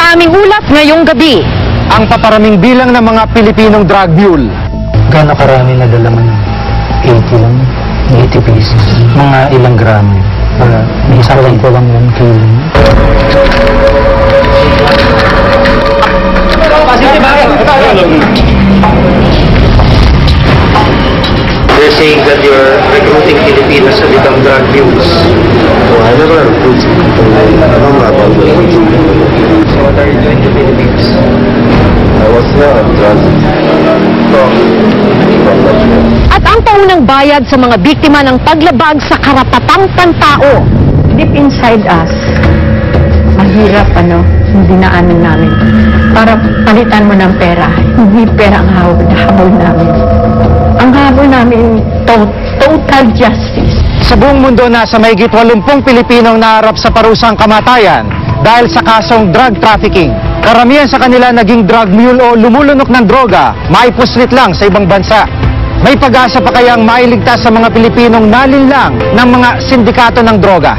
Sa aming ulat ngayong gabi, ang paparaming bilang ng mga Pilipinong drug mule. Gano'ng karami na dala mo? 80 lang, 80 pieces. Mga ilang gramo. Para may isang ko lang 1 kilo. They're saying that you're recruiting Filipinos to become drug mules. So I never recruit people. I don't know about recruiting. So what are you doing to Philippines? I was here on transit from Russia. at ang paunang bayad sa mga biktima ng paglabag sa karapatang pantao. Deep inside us, mahirap yung dinaanan namin. Para palitan mo ng pera, hindi pera ang habol namin. Ang habol namin, total justice. Sa buong mundo, nasa mahigit 80 Pilipinong naharap sa parusang kamatayan dahil sa kasong drug trafficking. Karamihan sa kanila naging drug mule o lumulunok ng droga, maipuslit lang sa ibang bansa. May pag-asa pa kayang mailigtas sa mga Pilipinong nalinlang ng mga sindikato ng droga?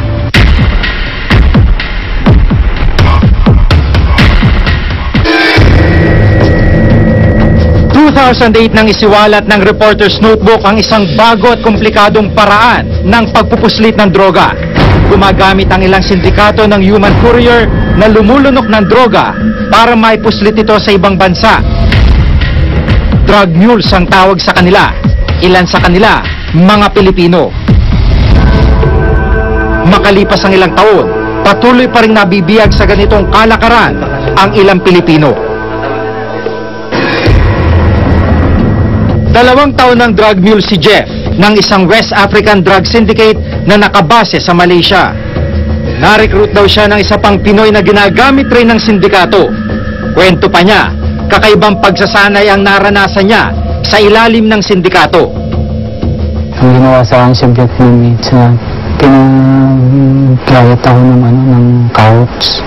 Noong 2008 nang isiwalat ng Reporter's Notebook ang isang bago at komplikadong paraan ng pagpupuslit ng droga. Gumagamit ang ilang sindikato ng human courier na lumulunok ng droga para maipuslit ito sa ibang bansa. Drug mules ang tawag sa kanila. Ilan sa kanila, mga Pilipino. Makalipas ang ilang taon, patuloy pa rin nabibiyag sa ganitong kalakaran ang ilang Pilipino. 2 taon ng drug mule si Jeff ng isang West African drug syndicate na nakabase sa Malaysia. Na-recruit daw siya ng isa pang Pinoy na ginagamit rin ng sindikato. Kwento pa niya, kakaibang pagsasanay ang naranasan niya sa ilalim ng sindikato. Ang ginawa sa akin sa Vietnamese na pinaglayat ako ng couch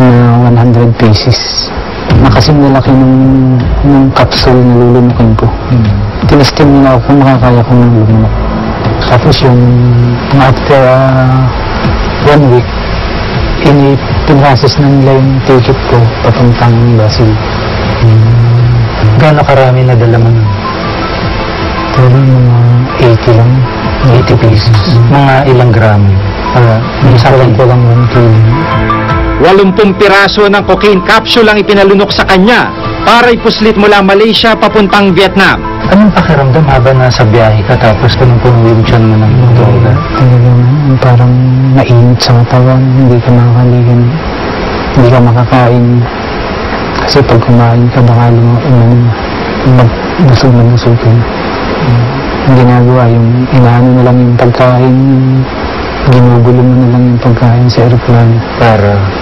na 100 pieces. Nakasing nalaki ng capsule na lulunukin ko. Tinestin nila ako kung makakaya ko ng lumunok. Tapos yung after 1 week, pinrases na nila yung ticket ko papuntang Brazil. Gano'ng karami na dala mo? Pero mga 80 lang, 80 pieces. Mga ilang gramo? May isang ko lang 1 kilo. 80 piraso ng cocaine capsule ang ipinalunok sa kanya para ipuslit mula Malaysia papuntang Vietnam. Anong pakiramdam habang nasa biyahe ka tapos punong-puno yung tiyan mo ng droga? Talagang parang mainit sa katawan, hindi ka makakaligan, hindi ka makakain. Kasi pag kumain ka, baka busog na busog ka. Ang ginagawa, yung inaano na lang yung pagkain, ginugulo mo na lang yung pagkain sa aeroplano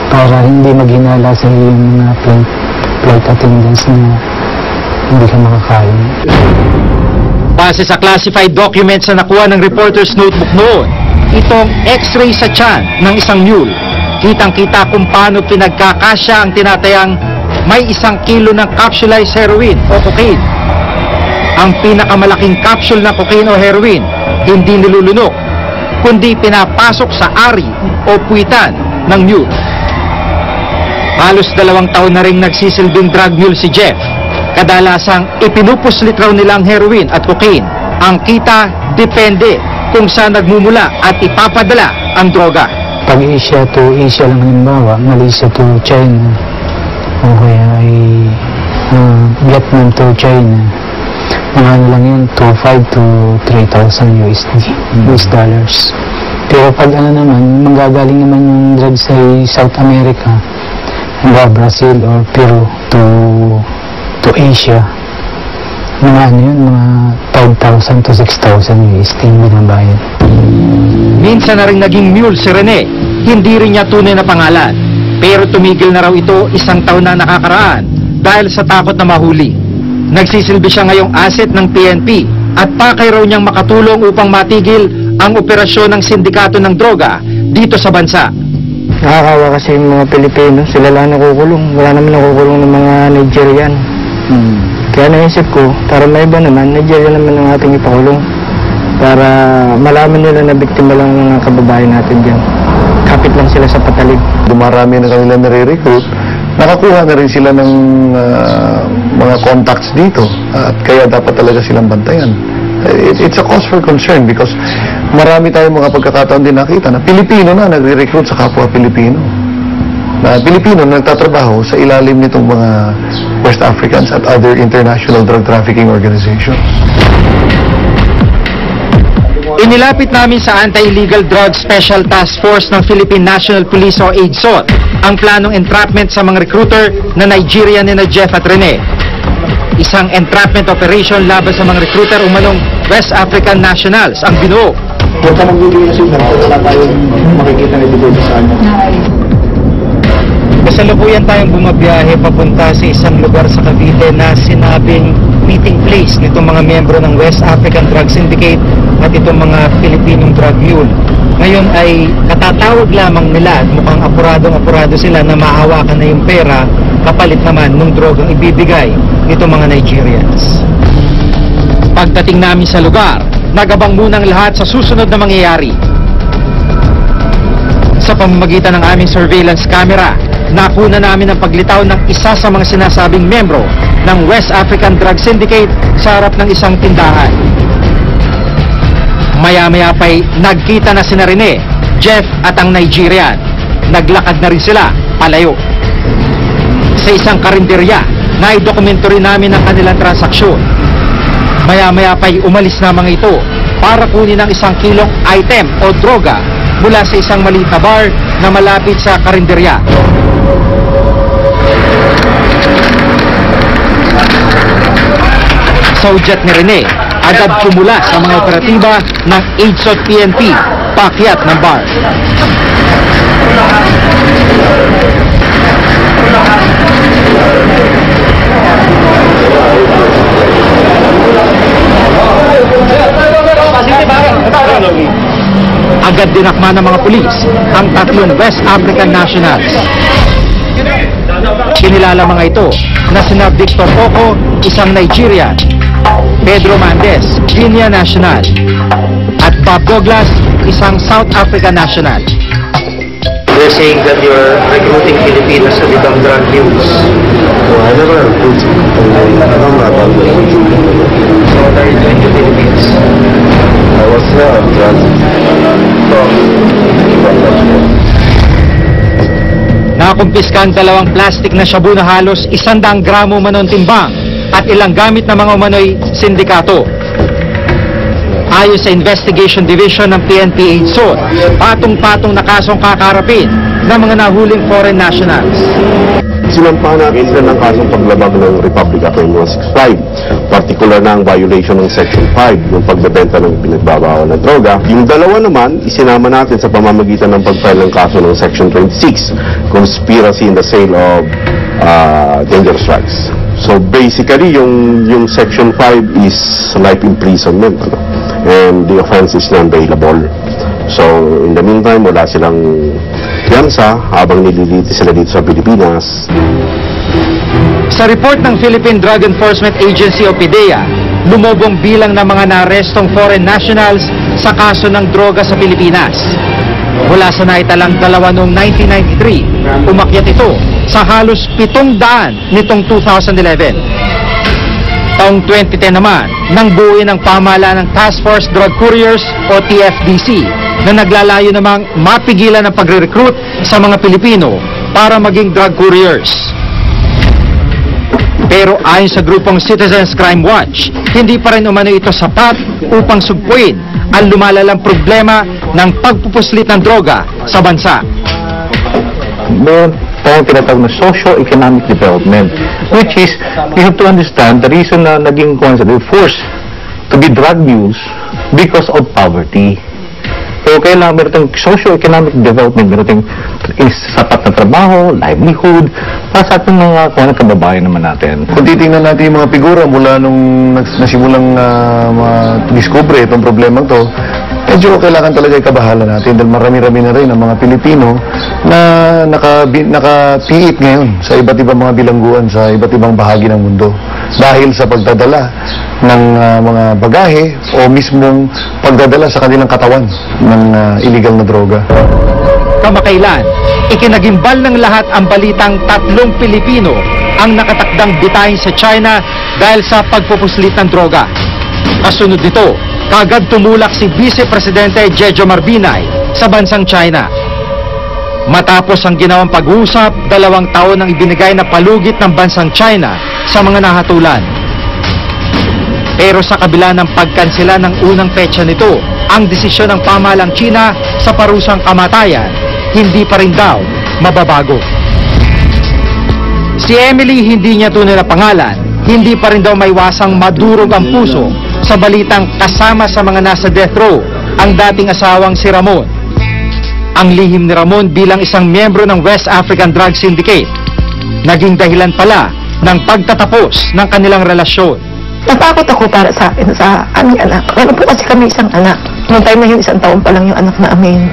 para hindi maghinala sa yung mga flight attendants na hindi ka makakain. Base sa classified documents na nakuha ng Reporter's Notebook noon, itong x-ray sa tiyan ng isang mule. Kitang-kita kung paano pinagkakasya ang tinatayang may 1 kilo ng capsulized heroin o cocaine. Ang pinakamalaking capsule na cocaine o heroin, hindi nilulunok, kundi pinapasok sa ari o puwitan ng mule. Halos 2 taon na ring nagsisilbing drug mule si Jeff. Kadalasang ipinupuslit raw nilang heroin at cocaine. Ang kita, depende kung saan nagmumula at ipapadala ang droga. Pag Asia to Asia lang halimbawa, Malaysia to China, o kaya ay Vietnam to China, mga ano lang yun, 2,500 to 3,000 US dollars. Pero pag naman, manggagaling naman yung drugs sa South America, hanggang Brazil or Peru to Asia, mga ano yun, mga 5,000 to 6,000 USD binabayad. Minsan na rin naging mule si Rene, hindi rin niya tunay na pangalan. Pero tumigil na raw ito 1 taon na nakakaraan dahil sa takot na mahuli. Nagsisilbi siya ngayong asset ng PNP at pakay raw niyang makatulong upang matigil ang operasyon ng sindikato ng droga dito sa bansa. Nakakawa kasi yung mga Pilipino, sila lang nakukulong. Wala naman nakukulong ng mga Nigerian. Kaya naisip ko, para may iba naman, Nigerian naman ang ating ipakulong. Para malaman nila na biktima lang ng mga kababayan natin dyan. Kapit lang sila sa patalim. Dumarami na kanila nare-recruit, nakakuha na rin sila ng mga contacts dito at kaya dapat talaga silang bantayan. It's a cause for concern because marami tayong mga pagkakataon din nakita na Pilipino na nagre-recruit sa kapwa Pilipino. Na Pilipino na nagtatrabaho sa ilalim nitong mga West Africans at other international drug trafficking organizations. Inilapit namin sa Anti-Illegal Drug Special Task Force ng Philippine National Police o AIDSOT ang planong entrapment sa mga recruiter na Nigerian na Jeff at Rene. Isang entrapment operation laban sa mga recruiter umanong West African nationals ang binuo. Huwag ka magbibigay na signal kung wala tayong makikita na dito sa ano. Kasalukuyan tayong bumabiyahe papunta sa isang lugar sa Cavite na sinabing meeting place nitong mga miyembro ng West African Drug Syndicate at itong mga Pilipinong drug mule. Ngayon ay katatawag lamang nila at mukhang apurado sila na mahawakan na yung pera kapalit naman ng drogang ibibigay nitong mga Nigerians. Pagdating namin sa lugar, nagabang munang lahat sa susunod na mangyayari. Sa pamamagitan ng aming surveillance camera, nakuna namin ang paglitaw ng isa sa mga sinasabing membro ng West African Drug Syndicate sa harap ng isang tindahan. Maya-maya pa'y nagkita na sina Rene, Jeff at ang Nigerian. Naglakad na rin sila palayo. Sa isang karinderya, naidokumento rin namin ang kanilang transaksyon. Maya-maya pa'y umalis na mga ito para kunin ang 1 kilong item o droga mula sa isang maliit na bar na malapit sa karinderya. Sa udyat ni Rene, agad pumula sa mga operatiba ng AIDSOT PNP, paakyat ng bar. Agad dinakma ng mga pulis ang 3 West African nationals. Kinilala mga ito na sina Victor Oco, isang Nigerian, Pedro Mandes, Guinea national, at Bob Douglas, isang South African national. They're saying that you're recruiting Filipinos to become drug mules. So I never recruit. I don't know about this. So what are you doing to Philippines? I was here on transit from Nakumpiska ang 2 plastic na shabu na halos 100 gramo manon timbang at ilang gamit na mga umano'y sindikato. Ayon sa Investigation Division ng PNP AIDSOT, patong-patong na kasong kakarapin ng mga nahuling foreign nationals. Sinampahan natin sila ng kasong paglabag ng Republic Act 165, particular na ang violation ng Section 5, yung pagbebenta ng pinagbabawal na droga. Yung 2 naman, isinama natin sa pamamagitan ng pag-file ng kaso ng Section 26, conspiracy in the sale of dangerous drugs. So basically, yung Section 5 is life imprisonment, and the offense is non-bailable. So in the meantime, wala silang piyansa habang nililiti sila dito sa Pilipinas. Sa report ng Philippine Drug Enforcement Agency o PDEA, lumobong bilang ng mga naarestong foreign nationals sa kaso ng droga sa Pilipinas. Mula sa naitalang 2 noong 1993, umakyat ito sa halos 700 nitong 2011. Taong 2010 naman, nang buuin ang pamahalaan ng Task Force Drug Couriers o TFDC na naglalayo namang mapigilan ang pagre-recruit sa mga Pilipino para maging drug couriers. Pero ayon sa grupong Citizens Crime Watch, hindi pa rin umano ito sapat upang sugpuin ang lumalalang problema ng pagpupuslit ng droga sa bansa. Meron tayong tinatawag na socio-economic development, which is, you have to understand the reason na naging forced to be drug mules because of poverty. So, kailangan meron tayong socio-economic development, meron tayong sapat na trabaho, livelihood, para sa ating mga kababayan naman natin. Kung titingnan natin yung mga figura mula nung nasimulang ma-discover itong problemang to, medyo kailangan talaga ikabahala natin dahil marami-rami na rin ang mga Pilipino na nakapiit ngayon sa iba't ibang mga bilangguan sa iba't ibang bahagi ng mundo. dahil sa pagdadala ng mga bagahe o mismong pagdadala sa kanilang katawan ng illegal na droga. Kamakailan, ikinagimbal ng lahat ang balitang 3 Pilipino ang nakatakdang bitahin sa China dahil sa pagpupuslit ng droga. Kasunod nito, kagad tumulak si Vice Presidente Jejo Marbinay sa bansang China. Matapos ang ginawang pag-uusap, 2 taon ang ibinigay na palugit ng bansang China sa mga nahatulan. Pero sa kabila ng pagkansela ng unang petsa nito, ang desisyon ng pamahalang China sa parusang kamatayan, hindi pa rin daw mababago. Si Emily, hindi niya tunay na pangalan, hindi pa rin daw maiwasang madurog ang puso sa balitang kasama sa mga nasa death row ang dating asawang si Ramon. Ang lihim ni Ramon bilang isang miyembro ng West African Drug Syndicate, naging dahilan pala ng pagtatapos ng kanilang relasyon. Natakot ako para sa akin, sa aming anak. Ano po kasi kami isang anak. Noong time na yun, 1 taon pa lang yung anak namin.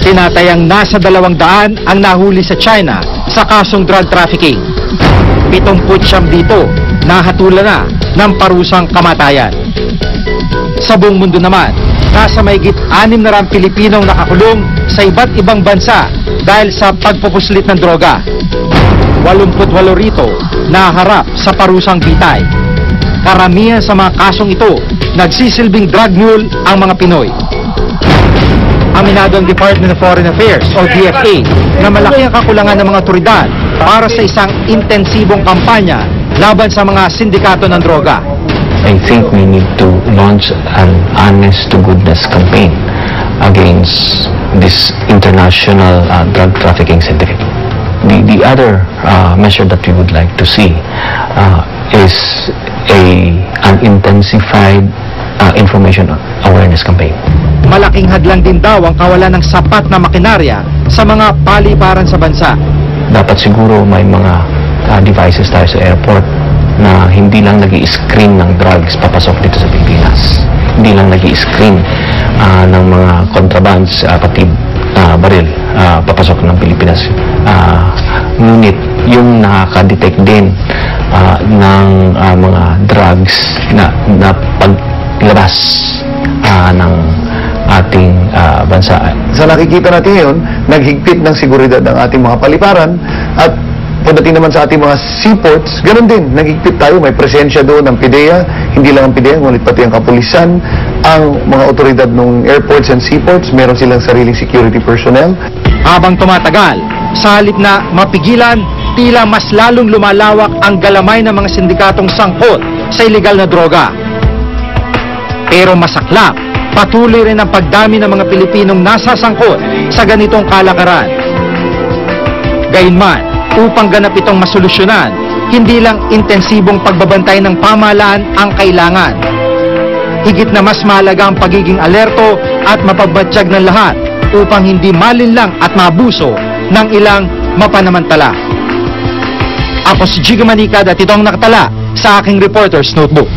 Tinatayang nasa 200 ang nahuli sa China sa kasong drug trafficking. 79 dito nahatulan na ng parusang kamatayan. Sa buong mundo naman, nasa mahigit 600 Pilipinong nakakulong sa iba't ibang bansa dahil sa pagpupuslit ng droga. 88 rito naharap sa parusang bitay. Karamihan sa mga kasong ito, nagsisilbing drug mule ang mga Pinoy. Aminado ang Department of Foreign Affairs o DFA na malaki ang kakulangan ng mga otoridad para sa isang intensibong kampanya laban sa mga sindikato ng droga. I think we need to launch an honest-to-goodness campaign against this international drug trafficking syndicate. The other measure that we would like to see is an intensified information awareness campaign. Malaking hadlang din daw ang kawalan ng sapat na makinarya sa mga paliparan sa bansa. Dapat siguro may mga devices tayo sa airport na hindi lang nag-i-screen ng drugs papasok dito sa Pilipinas. Hindi lang nag-i-screen ng mga contrabands, pati baril papasok ng Pilipinas. Ngunit yung nakaka-detect din ng mga drugs na paglabas ng ating bansa. Sa nakikita natin ngayon, naghigpit ng seguridad ng ating mga paliparan at pagdating naman sa ating mga seaports, ganun din, naghigpit tayo, may presensya doon ng PIDEA, hindi lang ang PIDEA, ngunit pati ang kapulisan, ang mga otoridad ng airports and seaports, meron silang sariling security personnel. Habang tumatagal, sa halip na mapigilan, tila mas lalong lumalawak ang galamay ng mga sindikatong sangkot sa iligal na droga. Pero masaklap, patuloy rin ang pagdami ng mga Pilipinong nasasangkot sa ganitong kalakaran. Gayunman, upang ganap itong masolusyonan, hindi lang intensibong pagbabantay ng pamahalaan ang kailangan. Higit na mas mahalaga ang pagiging alerto at mapagbatsyag ng lahat upang hindi malinlang at mabuso ng ilang mapanamantala. Ako si Jigo Manicad at ito ang nakatala sa aking Reporter's Notebook.